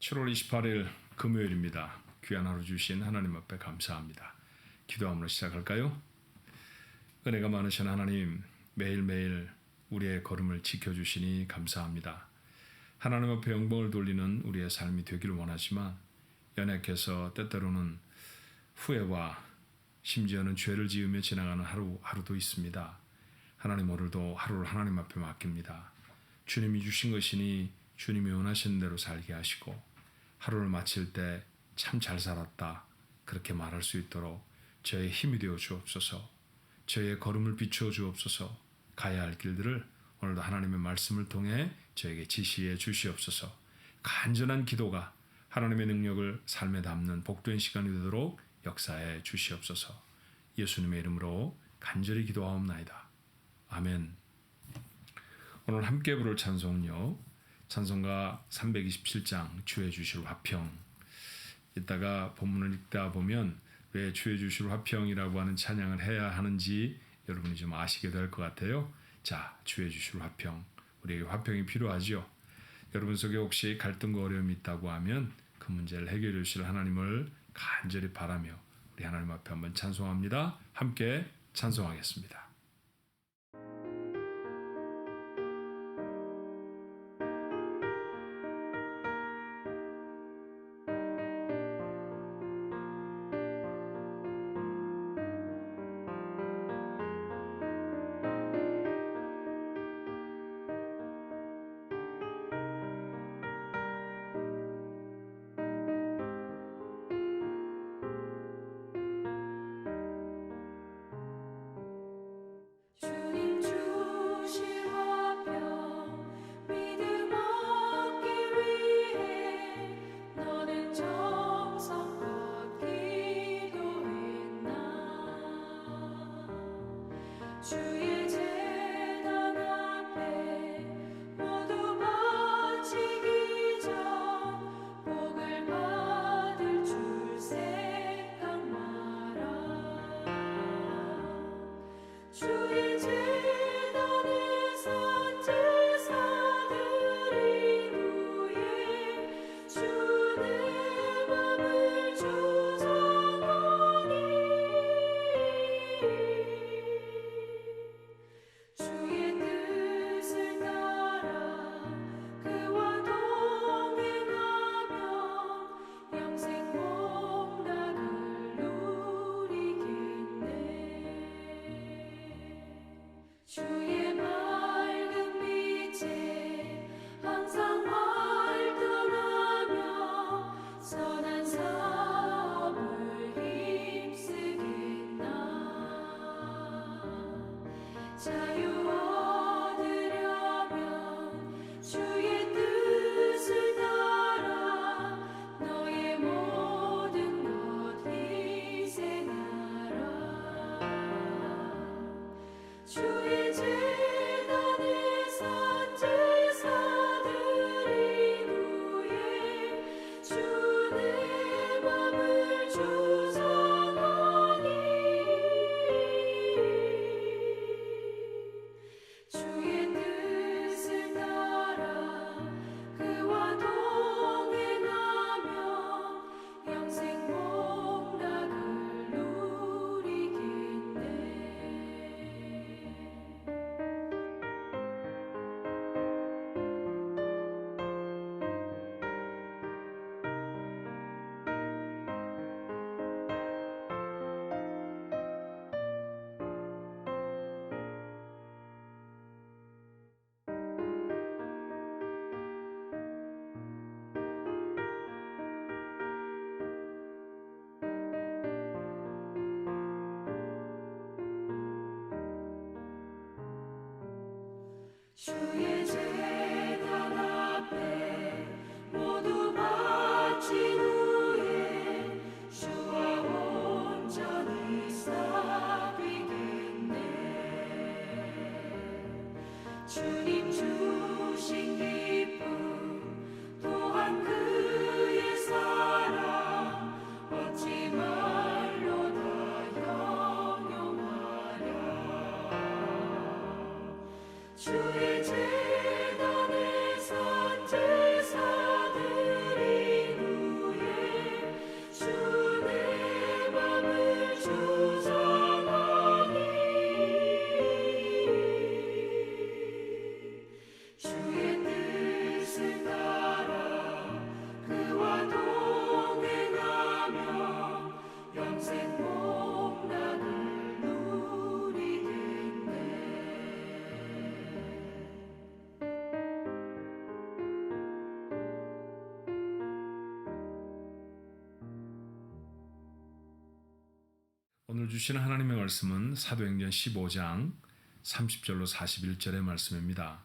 7월 28일 금요일입니다. 귀한 하루 주신 하나님 앞에 감사합니다. 기도함으로 시작할까요? 은혜가 많으신 하나님, 매일매일 우리의 걸음을 지켜주시니 감사합니다. 하나님 앞에 영광을 돌리는 우리의 삶이 되기를 원하지만 연약해서 때때로는 후회와 심지어는 죄를 지으며 지나가는 하루도 있습니다. 하나님, 오늘도 하루를 하나님 앞에 맡깁니다. 주님이 주신 것이니 주님이 원하시는 대로 살게 하시고 하루를 마칠 때 참 잘 살았다 그렇게 말할 수 있도록 저의 힘이 되어 주옵소서. 저의 걸음을 비추어 주옵소서. 가야 할 길들을 오늘도 하나님의 말씀을 통해 저에게 지시해 주시옵소서. 간절한 기도가 하나님의 능력을 삶에 담는 복된 시간이 되도록 역사해 주시옵소서. 예수님의 이름으로 간절히 기도하옵나이다. 아멘. 오늘 함께 부를 찬송은요, 찬송가 327장 주의 주실 화평. 이따가 본문을 읽다 보면 왜 주의 주실 화평이라고 하는 찬양을 해야 하는지 여러분이 좀 아시게 될 것 같아요. 자, 주의 주실 화평. 우리에게 화평이 필요하죠. 여러분 속에 혹시 갈등과 어려움이 있다고 하면 그 문제를 해결해 주실 하나님을 간절히 바라며 우리 하나님 앞에 한번 찬송합니다. 함께 찬송하겠습니다. 주의 제단 앞에 모두 바친 후에 주와 온전히 사귀겠네. 주님 주신 기쁨 또한 그의 사랑 어찌 말로 다 영영하랴. 주의 제단에 산 제사들이 주시는 하나님의 말씀은 사도행전 15장 30절로 41절의 말씀입니다.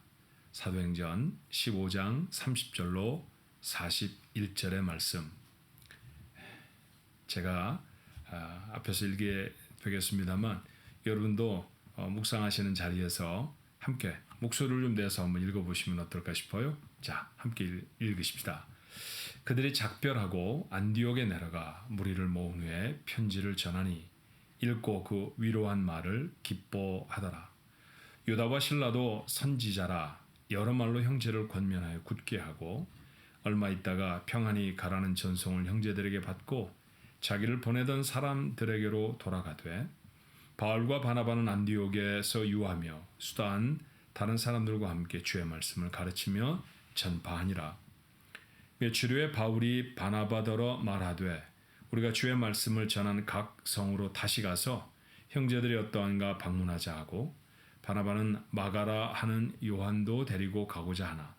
사도행전 15장 30절로 41절의 말씀. 제가 앞에서 읽게 되겠습니다만 여러분도 묵상하시는 자리에서 함께 목소리를 좀 내서 한번 읽어보시면 어떨까 싶어요. 자, 함께 읽으십시다. 그들이 작별하고 안디옥에 내려가 무리를 모은 후에 편지를 전하니 읽고 그 위로한 말을 기뻐하더라. 유다와 실라도 선지자라 여러 말로 형제를 권면하여 굳게 하고 얼마 있다가 평안히 가라는 전송을 형제들에게 받고 자기를 보내던 사람들에게로 돌아가되 바울과 바나바는 안디옥에서 유하며 수다한 다른 사람들과 함께 주의 말씀을 가르치며 전파하니라. 며칠 후에 바울이 바나바더러 말하되 우리가 주의 말씀을 전한 각 성으로 다시 가서 형제들이 어떠한가 방문하자 하고 바나바는 마가라 하는 요한도 데리고 가고자 하나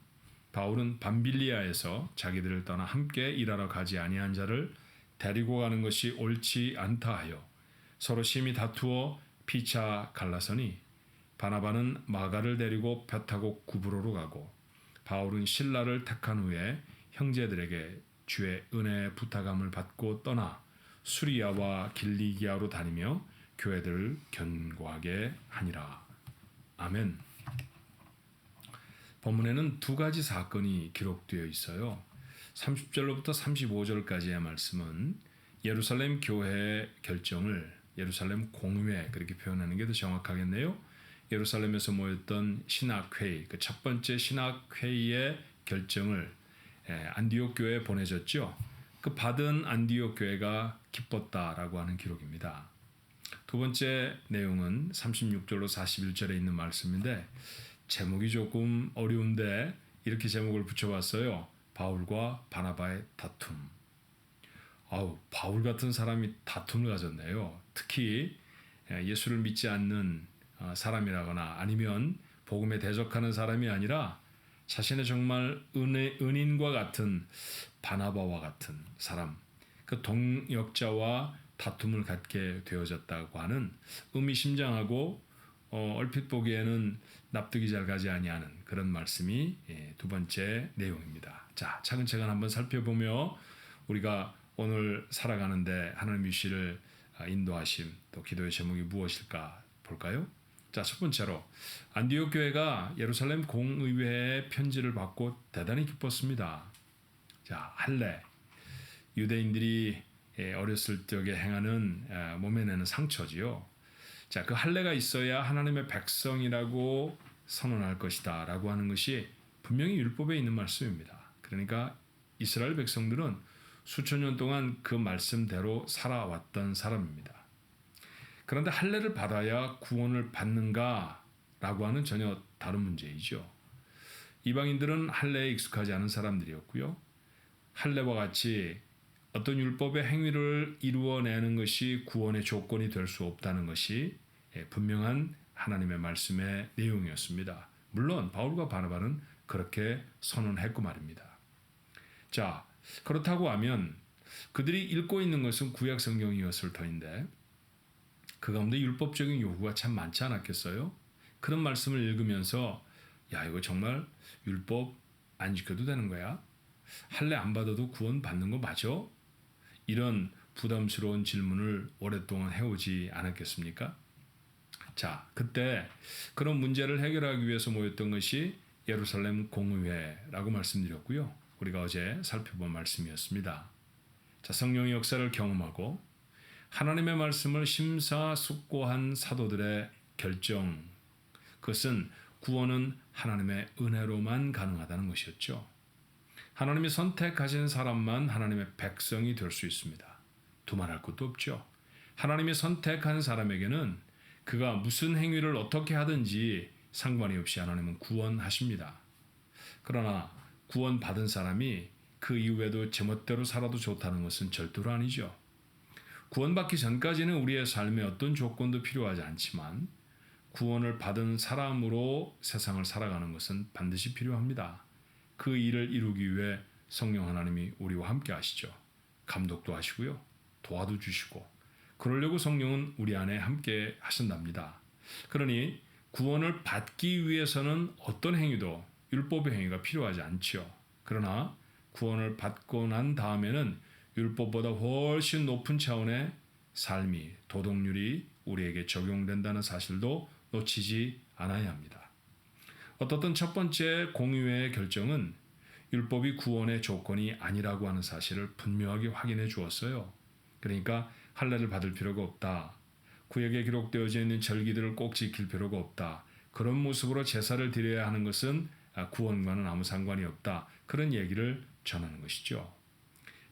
바울은 밤빌리아에서 자기들을 떠나 함께 일하러 가지 아니한 자를 데리고 가는 것이 옳지 않다 하여 서로 심히 다투어 피차 갈라서니 바나바는 마가를 데리고 배 타고 구브로로 가고 바울은 실라를 택한 후에 형제들에게 주의 은혜 부탁함을 받고 떠나 수리아와 길리기아로 다니며 교회들을 견고하게 하니라. 아멘. 본문에는 두 가지 사건이 기록되어 있어요. 30절로부터 35절까지의 말씀은 예루살렘 교회의 결정을 예루살렘 공회 그렇게 표현하는 게 더 정확하겠네요. 예루살렘에서 모였던 신학회의 그 첫 번째 신학회의의 결정을 안디옥 교회에 보내졌죠. 그 받은 안디옥 교회가 기뻤다라고 하는 기록입니다. 두 번째 내용은 36절로 41절에 있는 말씀인데 제목이 조금 어려운데 이렇게 제목을 붙여봤어요. 바울과 바나바의 다툼. 바울 같은 사람이 다툼을 가졌네요. 특히 예수를 믿지 않는 사람이라거나 아니면 복음에 대적하는 사람이 아니라 자신의 정말 은인과 같은 바나바와 같은 사람, 그 동역자와 다툼을 갖게 되어졌다고 하는 의미심장하고 얼핏 보기에는 납득이 잘 가지 아니하는 그런 말씀이 두 번째 내용입니다. 자, 차근차근 한번 살펴보며 우리가 오늘 살아가는데 하나님 주시를 인도하심 또 기도의 제목이 무엇일까 볼까요? 자, 첫 번째로 안디옥 교회가 예루살렘 공의회의 편지를 받고 대단히 기뻤습니다. 자, 할례. 유대인들이 어렸을 적에 행하는 몸에 내는 상처지요. 자, 그 할례가 있어야 하나님의 백성이라고 선언할 것이다 라고 하는 것이 분명히 율법에 있는 말씀입니다. 그러니까 이스라엘 백성들은 수천 년 동안 그 말씀대로 살아왔던 사람입니다. 그런데 할례를 받아야 구원을 받는가라고 하는 전혀 다른 문제이죠. 이방인들은 할례에 익숙하지 않은 사람들이었고요. 할례와 같이 어떤 율법의 행위를 이루어내는 것이 구원의 조건이 될 수 없다는 것이 분명한 하나님의 말씀의 내용이었습니다. 물론 바울과 바나바는 그렇게 선언했고 말입니다. 자, 그렇다고 하면 그들이 읽고 있는 것은 구약 성경이었을 터인데 그 가운데 율법적인 요구가 참 많지 않았겠어요? 그런 말씀을 읽으면서 야, 이거 정말 율법 안 지켜도 되는 거야? 할례 안 받아도 구원 받는 거 맞아? 이런 부담스러운 질문을 오랫동안 해오지 않았겠습니까? 자, 그때 그런 문제를 해결하기 위해서 모였던 것이 예루살렘 공의회라고 말씀드렸고요. 우리가 어제 살펴본 말씀이었습니다. 자, 성령의 역사를 경험하고 하나님의 말씀을 심사숙고한 사도들의 결정, 그것은 구원은 하나님의 은혜로만 가능하다는 것이었죠. 하나님이 선택하신 사람만 하나님의 백성이 될 수 있습니다. 두말할 것도 없죠. 하나님이 선택한 사람에게는 그가 무슨 행위를 어떻게 하든지 상관이 없이 하나님은 구원하십니다. 그러나 구원받은 사람이 그 이후에도 제멋대로 살아도 좋다는 것은 절대로 아니죠. 구원받기 전까지는 우리의 삶에 어떤 조건도 필요하지 않지만 구원을 받은 사람으로 세상을 살아가는 것은 반드시 필요합니다. 그 일을 이루기 위해 성령 하나님이 우리와 함께 하시죠. 감독도 하시고요. 도와도 주시고 그러려고 성령은 우리 안에 함께 하신답니다. 그러니 구원을 받기 위해서는 어떤 행위도 율법의 행위가 필요하지 않지요. 그러나 구원을 받고 난 다음에는 율법보다 훨씬 높은 차원의 삶이, 도덕률이 우리에게 적용된다는 사실도 놓치지 않아야 합니다. 어떻든 첫 번째 공의회의 결정은 율법이 구원의 조건이 아니라고 하는 사실을 분명하게 확인해 주었어요. 그러니까 할례를 받을 필요가 없다. 구약에 기록되어져 있는 절기들을 꼭 지킬 필요가 없다. 그런 모습으로 제사를 드려야 하는 것은 구원과는 아무 상관이 없다. 그런 얘기를 전하는 것이죠.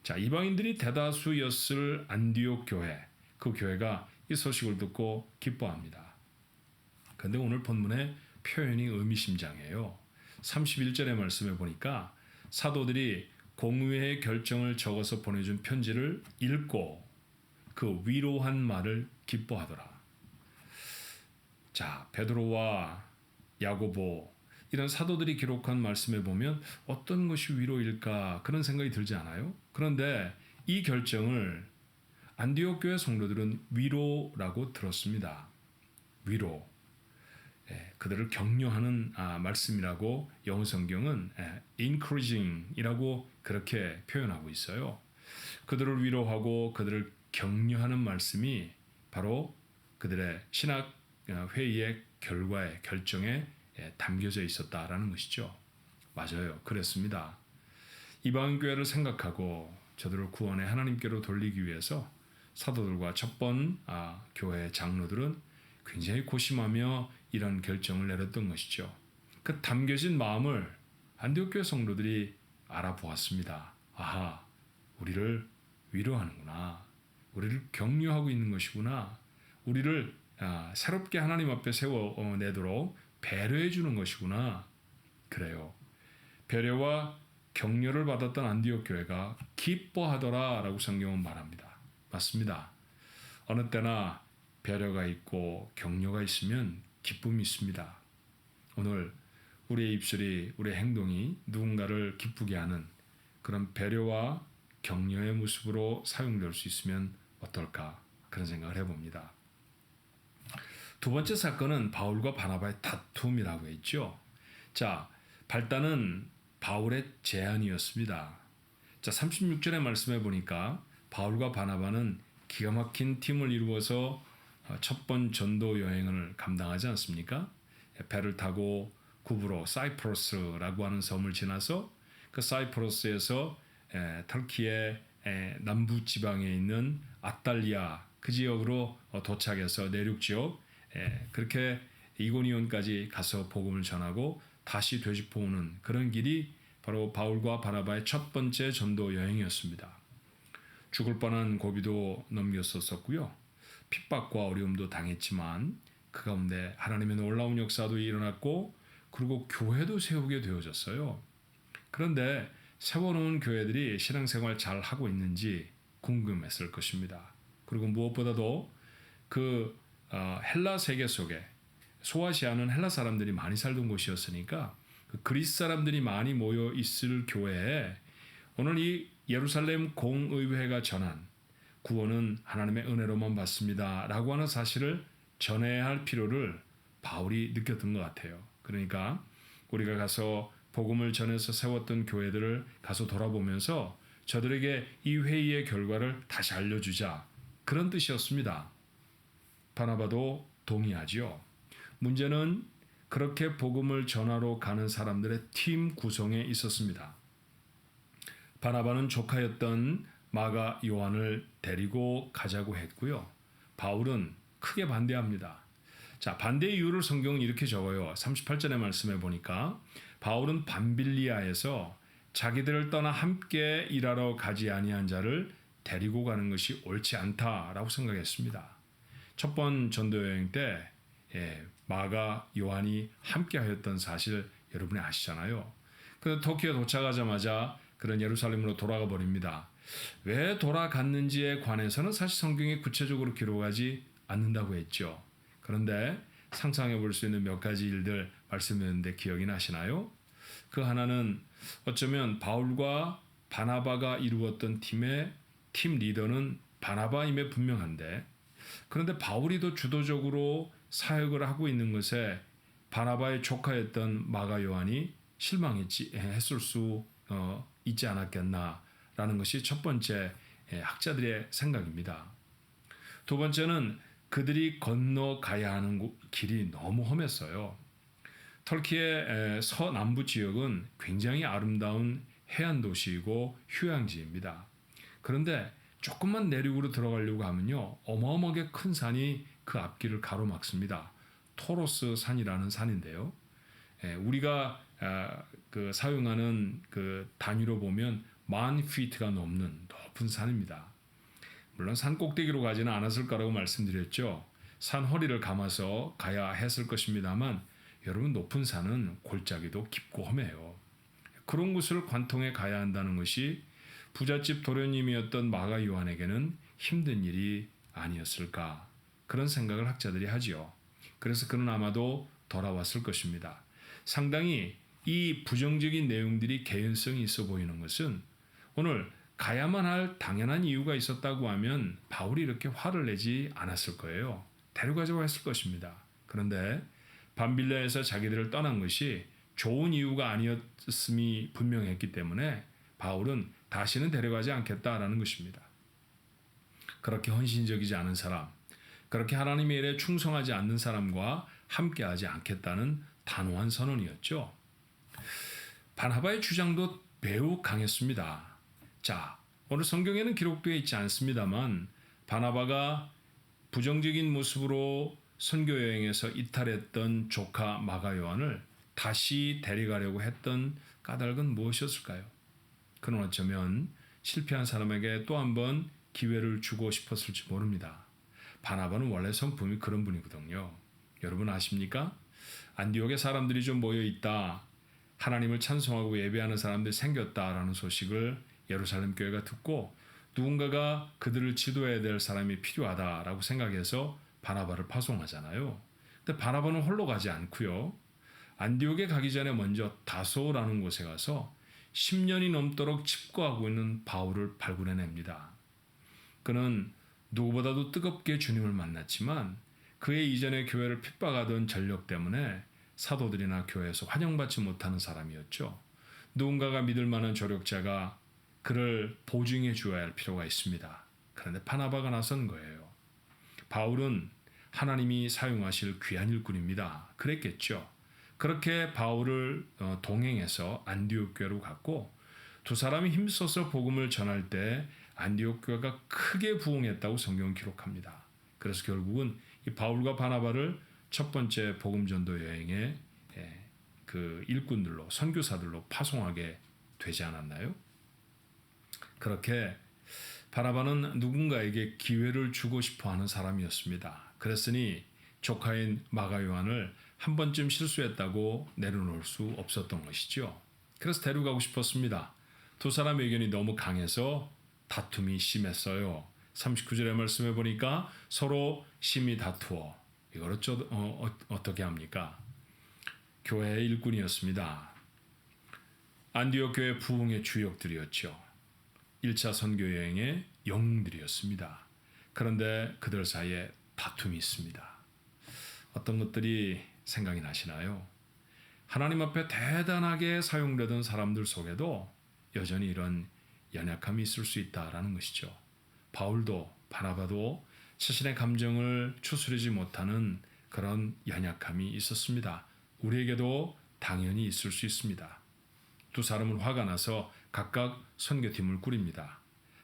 자, 이방인들이 대다수였을 안디옥 교회, 그 교회가 이 소식을 듣고 기뻐합니다. 그런데 오늘 본문의 표현이 의미심장해요. 31절의 말씀에 보니까 사도들이 공의회의 결정을 적어서 보내준 편지를 읽고 그 위로한 말을 기뻐하더라. 자, 베드로와 야고보 이런 사도들이 기록한 말씀에 보면 어떤 것이 위로일까 그런 생각이 들지 않아요? 그런데 이 결정을 안디옥 교회 성도들은 위로라고 들었습니다. 위로. 그들을 격려하는 말씀이라고 영어 성경은 encouraging이라고 그렇게 표현하고 있어요. 그들을 위로하고 그들을 격려하는 말씀이 바로 그들의 신학 회의의 결과에 결정에 담겨져 있었다라는 것이죠. 맞아요. 그랬습니다. 이방인 교회를 생각하고 저들을 구원의 하나님께로 돌리기 위해서 사도들과 첫 번 교회 장로들은 굉장히 고심하며 이런 결정을 내렸던 것이죠. 그 담겨진 마음을 안디옥 교회 성도들이 알아보았습니다. 아하, 우리를 위로하는구나. 우리를 격려하고 있는 것이구나. 우리를 새롭게 하나님 앞에 세워내도록 배려해 주는 것이구나. 그래요. 배려와 격려를 받았던 안디옥 교회가 기뻐하더라라고 성경은 말합니다. 맞습니다. 어느 때나 배려가 있고 격려가 있으면 기쁨이 있습니다. 오늘 우리의 입술이, 우리의 행동이 누군가를 기쁘게 하는 그런 배려와 격려의 모습으로 사용될 수 있으면 어떨까 그런 생각을 해봅니다. 두 번째 사건은 바울과 바나바의 다툼이라고 했죠. 자, 발단은 바울의 제안이었습니다. 자, 36절의 말씀에 보니까 바울과 바나바는 기가 막힌 팀을 이루어서 첫 번 전도 여행을 감당하지 않습니까? 배를 타고 구브로 사이프러스라고 하는 섬을 지나서 그 사이프러스에서 터키의 남부 지방에 있는 아탈리아 그 지역으로 도착해서 내륙 지역 그렇게 이고니온까지 가서 복음을 전하고 다시 되짚어 오는 그런 길이 바로 바울과 바나바의 첫 번째 전도 여행이었습니다. 죽을 뻔한 고비도 넘겼었고요. 핍박과 어려움도 당했지만 그 가운데 하나님의 놀라운 역사도 일어났고 그리고 교회도 세우게 되어졌어요. 그런데 세워놓은 교회들이 신앙생활 잘 하고 있는지 궁금했을 것입니다. 그리고 무엇보다도 그 헬라 세계 속에 소아시아는 헬라 사람들이 많이 살던 곳이었으니까 그 그리스 사람들이 많이 모여 있을 교회에 오늘 이 예루살렘 공의회가 전한 구원은 하나님의 은혜로만 받습니다 라고 하는 사실을 전해야 할 필요를 바울이 느꼈던 것 같아요. 그러니까 우리가 가서 복음을 전해서 세웠던 교회들을 가서 돌아보면서 저들에게 이 회의의 결과를 다시 알려주자 그런 뜻이었습니다. 바나바도 동의하지요. 문제는 그렇게 복음을 전하러 가는 사람들의 팀 구성에 있었습니다. 바나바는 조카였던 마가 요한을 데리고 가자고 했고요. 바울은 크게 반대합니다. 자, 반대 이유를 성경은 이렇게 적어요. 38절의 말씀에 보니까 바울은 밤빌리아에서 자기들을 떠나 함께 일하러 가지 아니한 자를 데리고 가는 것이 옳지 않다라고 생각했습니다. 첫 번 전도 여행 때 마가 요한이 함께 하였던 사실 여러분이 아시잖아요. 그래서 터키에 도착하자마자 그런 예루살렘으로 돌아가 버립니다. 왜 돌아갔는지에 관해서는 사실 성경에 구체적으로 기록하지 않는다고 했죠. 그런데 상상해 볼 수 있는 몇 가지 일들 말씀했는데 기억이 나시나요? 그 하나는 어쩌면 바울과 바나바가 이루었던 팀의 팀 리더는 바나바임에 분명한데 그런데 바울이 더 주도적으로 사역을 하고 있는 것에 바나바의 조카였던 마가 요한이 실망했을 수 있지 않았겠나라는 것이 첫 번째 학자들의 생각입니다. 두 번째는 그들이 건너가야 하는 길이 너무 험했어요. 터키의 서남부 지역은 굉장히 아름다운 해안 도시이고 휴양지입니다. 그런데 조금만 내륙으로 들어가려고 하면요, 어마어마하게 큰 산이 그 앞길을 가로막습니다. 토로스 산이라는 산인데요. 우리가 그 사용하는 그 단위로 보면 10,000피트가 넘는 높은 산입니다. 물론 산 꼭대기로 가지는 않았을 거라고 말씀드렸죠. 산 허리를 감아서 가야 했을 것입니다만 여러분, 높은 산은 골짜기도 깊고 험해요. 그런 곳을 관통해 가야 한다는 것이 부잣집 도련님이었던 마가 요한에게는 힘든 일이 아니었을까, 그런 생각을 학자들이 하지요. 그래서 그는 아마도 돌아왔을 것입니다. 상당히 이 부정적인 내용들이 개연성이 있어 보이는 것은 오늘 가야만 할 당연한 이유가 있었다고 하면 바울이 이렇게 화를 내지 않았을 거예요. 데려가자고 했을 것입니다. 그런데 밤빌라에서 자기들을 떠난 것이 좋은 이유가 아니었음이 분명했기 때문에 바울은 다시는 데려가지 않겠다라는 것입니다. 그렇게 헌신적이지 않은 사람, 그렇게 하나님의 일에 충성하지 않는 사람과 함께하지 않겠다는 단호한 선언이었죠. 바나바의 주장도 매우 강했습니다. 자, 오늘 성경에는 기록되어 있지 않습니다만 바나바가 부정적인 모습으로 선교 여행에서 이탈했던 조카 마가 요한을 다시 데려가려고 했던 까닭은 무엇이었을까요? 그는 어쩌면 실패한 사람에게 또 한 번 기회를 주고 싶었을지 모릅니다. 바나바는 원래 성품이 그런 분이거든요. 여러분 아십니까? 안디옥에 사람들이 좀 모여 있다, 하나님을 찬송하고 예배하는 사람들이 생겼다라는 소식을 예루살렘 교회가 듣고 누군가가 그들을 지도해야 될 사람이 필요하다라고 생각해서 바나바를 파송하잖아요. 근데 바나바는 홀로 가지 않고요, 안디옥에 가기 전에 먼저 다소라는 곳에 가서 10년이 넘도록 칩거하고 있는 바울을 발굴해냅니다. 그는 누구보다도 뜨겁게 주님을 만났지만 그의 이전의 교회를 핍박하던 전력 때문에 사도들이나 교회에서 환영받지 못하는 사람이었죠. 누군가가 믿을 만한 조력자가 그를 보증해 주어야 할 필요가 있습니다. 그런데 바나바가 나선 거예요. 바울은 하나님이 사용하실 귀한 일꾼입니다. 그랬겠죠. 그렇게 바울을 동행해서 안디옥 교회로 갔고 두 사람이 힘써서 복음을 전할 때 안디옥 교회가 크게 부흥했다고 성경은 기록합니다. 그래서 결국은 이 바울과 바나바를 첫 번째 복음 전도 여행에 그 일꾼들로, 선교사들로 파송하게 되지 않았나요? 그렇게 바나바는 누군가에게 기회를 주고 싶어하는 사람이었습니다. 그랬으니 조카인 마가 요한을 한 번쯤 실수했다고 내려놓을 수 없었던 것이죠. 그래서 데려가고 싶었습니다. 두 사람의 의견이 너무 강해서 다툼이 심했어요. 39절의 말씀에 보니까 서로 심히 다투어, 이걸 어떻게 합니까? 교회의 일꾼이었습니다. 안디옥 교회 부흥의 주역들이었죠. 1차 선교 여행의 영웅들이었습니다. 그런데 그들 사이에 다툼이 있습니다. 어떤 것들이 생각이 나시나요? 하나님 앞에 대단하게 사용되던 사람들 속에도 여전히 이런 연약함이 있을 수 있다라는 것이죠. 바울도 바나바도 자신의 감정을 추스르지 못하는 그런 연약함이 있었습니다. 우리에게도 당연히 있을 수 있습니다. 두 사람은 화가 나서 각각 선교팀을 꾸립니다.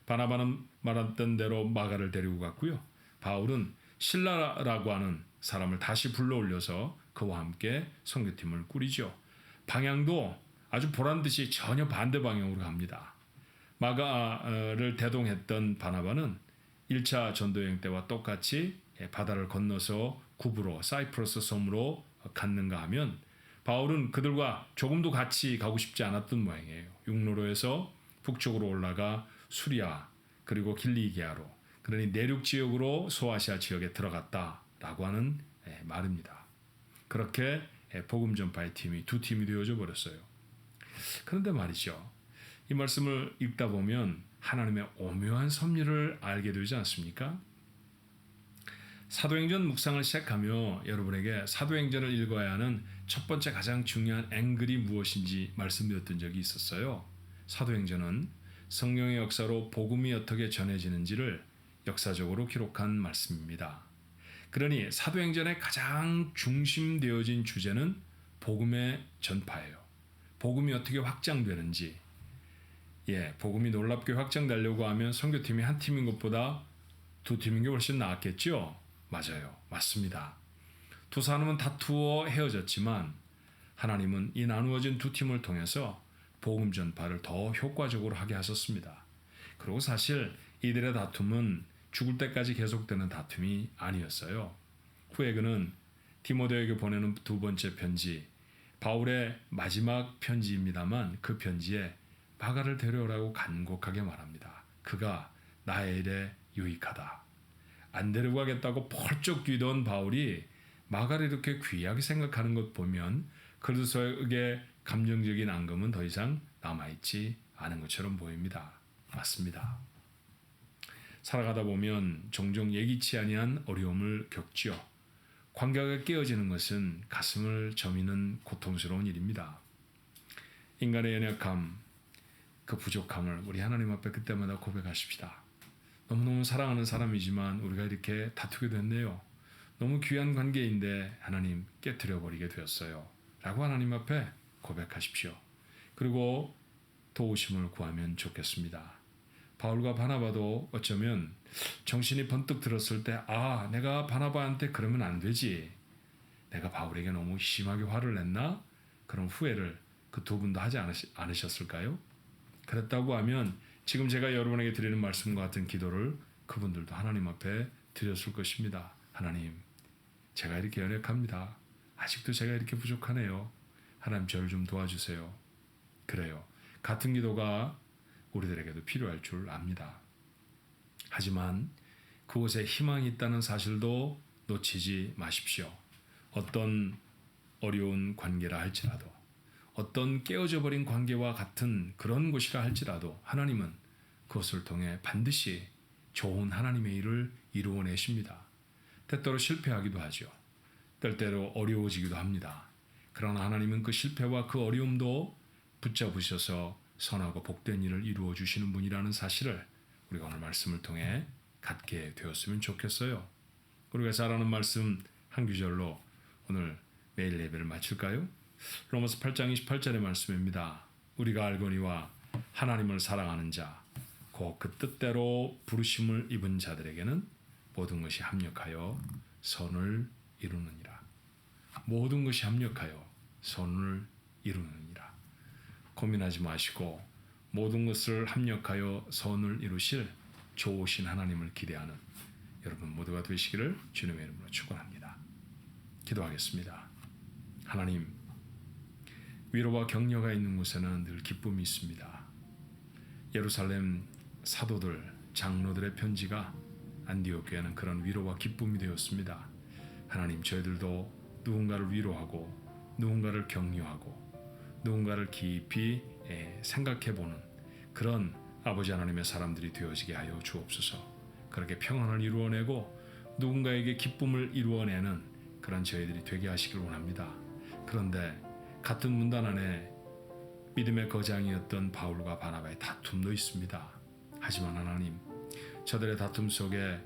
바나바는 말했던 대로 마가를 데리고 갔고요. 바울은 실라라고 하는 사람을 다시 불러올려서 그와 함께 선교팀을 꾸리죠. 방향도 아주 보란듯이 전혀 반대 방향으로 갑니다. 마가를 대동했던 바나바는 1차 전도여행 때와 똑같이 바다를 건너서 구브로, 사이프러스 섬으로 갔는가 하면 바울은 그들과 조금도 같이 가고 싶지 않았던 모양이에요. 육로로에서 북쪽으로 올라가 수리아 그리고 길리기아로, 그러니 내륙 지역으로 소아시아 지역에 들어갔다라고 하는 말입니다. 그렇게 복음 전파의 팀이 두 팀이 되어져 버렸어요. 그런데 말이죠, 이 말씀을 읽다 보면 하나님의 오묘한 섭리를 알게 되지 않습니까? 사도행전 묵상을 시작하며 여러분에게 사도행전을 읽어야 하는 첫 번째 가장 중요한 앵글이 무엇인지 말씀드렸던 적이 있었어요. 사도행전은 성령의 역사로 복음이 어떻게 전해지는지를 역사적으로 기록한 말씀입니다. 그러니 사도행전의 가장 중심되어진 주제는 복음의 전파예요. 복음이 어떻게 확장되는지, 복음이 놀랍게 확장되려고 하면 선교팀이 한 팀인 것보다 두 팀인 게 훨씬 낫겠죠? 맞아요. 맞습니다. 두 사람은 다투어 헤어졌지만 하나님은 이 나누어진 두 팀을 통해서 복음 전파를 더 효과적으로 하게 하셨습니다. 그리고 사실 이들의 다툼은 죽을 때까지 계속되는 다툼이 아니었어요. 후에 그는 디모데에게 보내는 두 번째 편지, 바울의 마지막 편지입니다만 그 편지에 마가를 데려오라고 간곡하게 말합니다. 그가 나의 일에 유익하다. 안 데리고 가겠다고 펄쩍 뛰던 바울이 마가를 이렇게 귀하게 생각하는 것 보면 그들 속에 감정적인 앙금은 더 이상 남아있지 않은 것처럼 보입니다. 맞습니다. 살아가다 보면 종종 예기치 아니한 어려움을 겪지요. 관계가 깨어지는 것은 가슴을 저미는 고통스러운 일입니다. 인간의 연약함, 그 부족함을 우리 하나님 앞에 그때마다 고백하십시다. 너무너무 사랑하는 사람이지만 우리가 이렇게 다투게 됐네요. 너무 귀한 관계인데 하나님 깨트려버리게 되었어요. 라고 하나님 앞에 고백하십시오. 그리고 도우심을 구하면 좋겠습니다. 바울과 바나바도 어쩌면 정신이 번뜩 들었을 때 내가 바나바한테 그러면 안 되지. 내가 바울에게 너무 심하게 화를 냈나? 그런 후회를 그 두 분도 하지 않으셨을까요? 그랬다고 하면 지금 제가 여러분에게 드리는 말씀과 같은 기도를 그분들도 하나님 앞에 드렸을 것입니다. 하나님, 제가 이렇게 연약합니다. 아직도 제가 이렇게 부족하네요. 하나님 저를 좀 도와주세요. 그래요. 같은 기도가 우리들에게도 필요할 줄 압니다. 하지만 그곳에 희망이 있다는 사실도 놓치지 마십시오. 어떤 어려운 관계라 할지라도, 어떤 깨어져 버린 관계와 같은 그런 곳이라 할지라도 하나님은 그것을 통해 반드시 좋은 하나님의 일을 이루어내십니다. 때때로 실패하기도 하죠. 때때로 어려워지기도 합니다. 그러나 하나님은 그 실패와 그 어려움도 붙잡으셔서 선하고 복된 일을 이루어 주시는 분이라는 사실을 우리가 오늘 말씀을 통해 갖게 되었으면 좋겠어요. 우리가 잘 아는 말씀 한 구절로 오늘 매일 예배를 마칠까요? 로마서 8장 28절의 말씀입니다. 우리가 알거니와 하나님을 사랑하는 자, 곧 그 뜻대로 부르심을 입은 자들에게는 모든 것이 합력하여 선을 이루느니라. 모든 것이 합력하여 선을 이루느니라. 고민하지 마시고 모든 것을 합력하여 선을 이루실 좋으신 하나님을 기대하는 여러분 모두가 되시기를 주님의 이름으로 축원합니다. 기도하겠습니다. 하나님, 위로와 격려가 있는 곳에는 늘 기쁨이 있습니다. 예루살렘 사도들, 장로들의 편지가 안디옥교회는 그런 위로와 기쁨이 되었습니다. 하나님, 저희들도 누군가를 위로하고 누군가를 격려하고 누군가를 깊이 생각해보는 그런 아버지 하나님의 사람들이 되어지게 하여 주옵소서. 그렇게 평안을 이루어내고 누군가에게 기쁨을 이루어내는 그런 저희들이 되게 하시길 원합니다. 그런데 같은 문단 안에 믿음의 거장이었던 바울과 바나바의 다툼도 있습니다. 하지만 하나님, 저들의 다툼 속에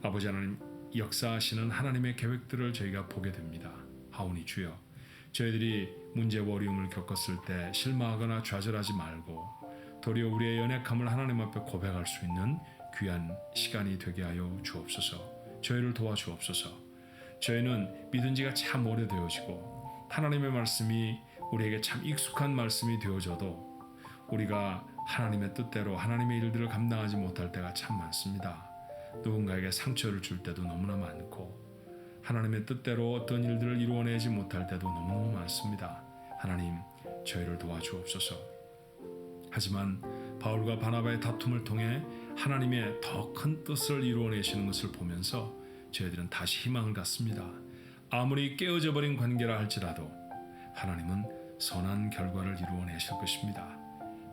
아버지 하나님 역사하시는 하나님의 계획들을 저희가 보게 됩니다. 하오니 주여, 저희들이 문제와 어려움을 겪었을 때 실망하거나 좌절하지 말고 도리어 우리의 연약함을 하나님 앞에 고백할 수 있는 귀한 시간이 되게 하여 주옵소서. 저희를 도와주옵소서. 저희는 믿은 지가 참 오래되어지고 하나님의 말씀이 우리에게 참 익숙한 말씀이 되어져도 우리가 하나님의 뜻대로 하나님의 일들을 감당하지 못할 때가 참 많습니다. 누군가에게 상처를 줄 때도 너무나 많고 하나님의 뜻대로 어떤 일들을 이루어내지 못할 때도 너무너무 많습니다. 하나님, 저희를 도와주옵소서. 하지만 바울과 바나바의 다툼을 통해 하나님의 더 큰 뜻을 이루어내시는 것을 보면서 저희들은 다시 희망을 갖습니다. 아무리 깨어져 버린 관계라 할지라도 하나님은 선한 결과를 이루어내실 것입니다.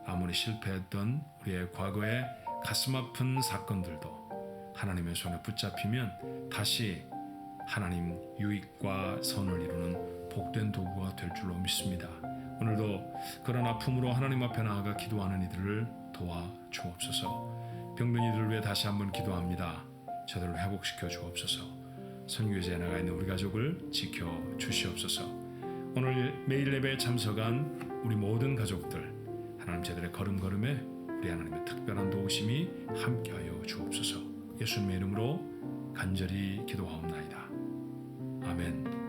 아무리 실패했던 우리의 과거의 가슴 아픈 사건들도 하나님의 손에 붙잡히면 다시 하나님 유익과 선을 이루는 복된 도구가 될 줄로 믿습니다. 오늘도 그런 아픔으로 하나님 앞에 나아가 기도하는 이들을 도와 주옵소서. 병든 이들을 위해 다시 한번 기도합니다. 저들을 회복시켜 주옵소서. 선교제에 나가 있는 우리 가족을 지켜 주시옵소서. 오늘 매일 예배에 참석한 우리 모든 가족들, 하나님 저들의 걸음걸음에 우리 하나님의 특별한 도우심이 함께하여 주옵소서. 예수님의 이름으로 간절히 기도하옵나이다. 아멘.